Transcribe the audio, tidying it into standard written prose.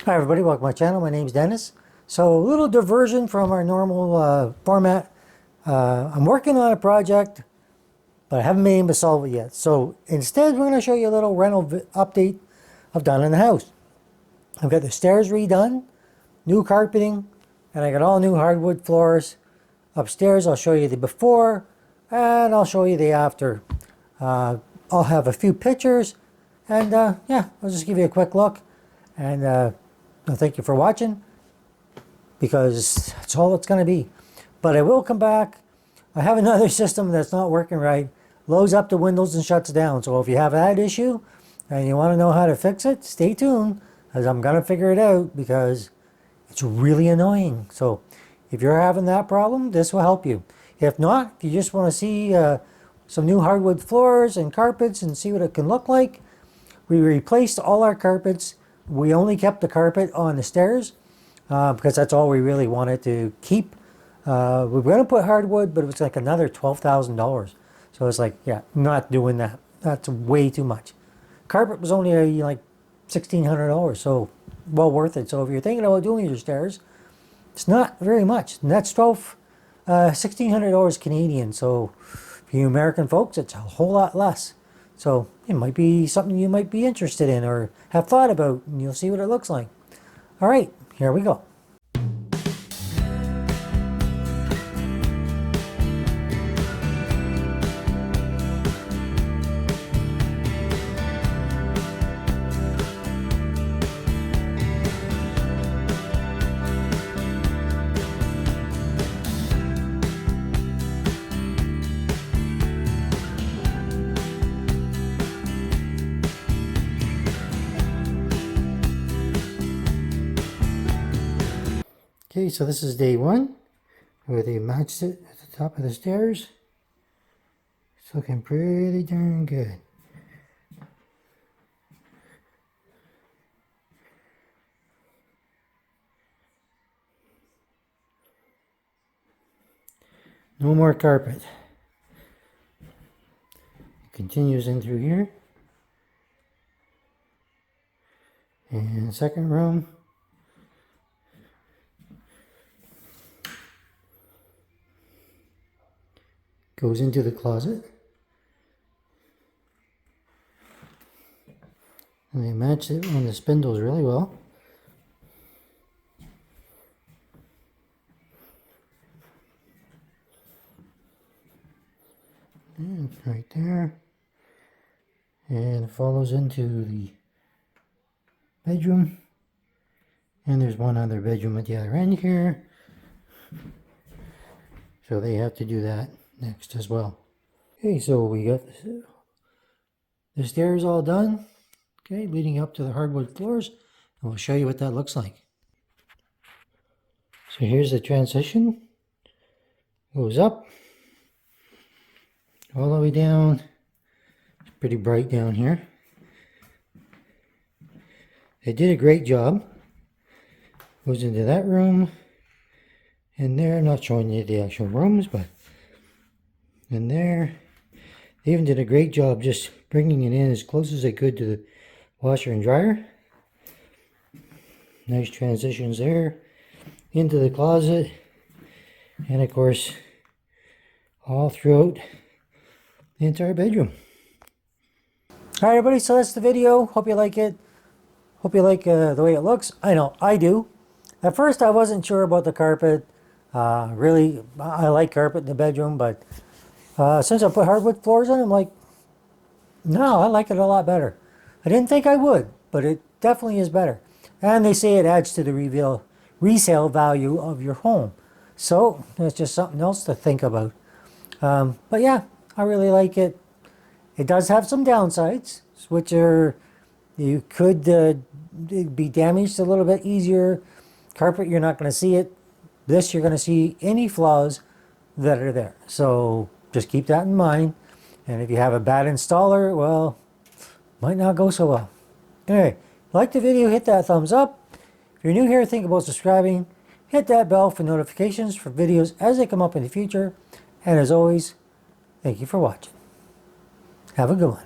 Hi everybody, welcome to my channel. My name is Dennis. So a little diversion from our normal format. I'm working on a project, but I haven't been able to solve it yet. So instead, we're going to show you a little rental update I've done in the house. I've got the stairs redone, new carpeting, and I got all new hardwood floors. Upstairs, I'll show you the before, and I'll show you the after. I'll have a few pictures, and yeah, I'll just give you a quick look. And thank you for watching, because that's all it's going to be. But I will come back. I have another system that's not working right. Loads up the windows and shuts down. So if you have that issue and you want to know how to fix it, stay tuned, because I'm going to figure it out, because it's really annoying. So if you're having that problem, this will help you. If not, if you just want to see some new hardwood floors and carpets and see what it can look like, we replaced all our carpets. We only kept the carpet on the stairs because that's all we really wanted to keep. We were going to put hardwood, but it was like another $12,000. So it's like, yeah, not doing that. That's way too much. Carpet was only like $1,600, so well worth it. So if you're thinking about doing your stairs, it's not very much. And that's $1,600 Canadian. So for you American folks, it's a whole lot less. So it might be something you might be interested in or have thought about, and you'll see what it looks like. All right, here we go. Okay, so this is day one, where they matched it at the top of the stairs. It's looking pretty darn good. No more carpet. It continues in through here. And second room. Goes into the closet. And they match it on the spindles really well. And it's right there. And it follows into the bedroom. And there's one other bedroom at the other end here. So they have to do that next as well. Okay, so we got the stairs all done, okay, leading up to the hardwood floors, and we'll show you what that looks like. So here's the transition. Goes up all the way down. It's pretty bright down here. They did a great job. Goes into that room, and there, I'm not showing you the actual rooms, but in there, they even did a great job just bringing it in as close as they could to the washer and dryer. Nice transitions there into the closet, and of course all throughout the entire bedroom. All right, everybody, so that's the video. Hope you like it. Hope you like the way it looks. I know I do. At first I wasn't sure about the carpet. Really, I like carpet in the bedroom, but since I put hardwood floors in, I'm like, no, I like it a lot better. I didn't think I would, but it definitely is better. And they say it adds to the resale value of your home. So it's just something else to think about. But yeah, I really like it. It does have some downsides, which are you could be damaged a little bit easier. Carpet, you're not going to see it. This, you're going to see any flaws that are there. So just keep that in mind. And if you have a bad installer, well, might not go so well. Anyway, like the video, hit that thumbs up. If you're new here, think about subscribing. Hit that bell for notifications for videos as they come up in the future. And as always, thank you for watching. Have a good one.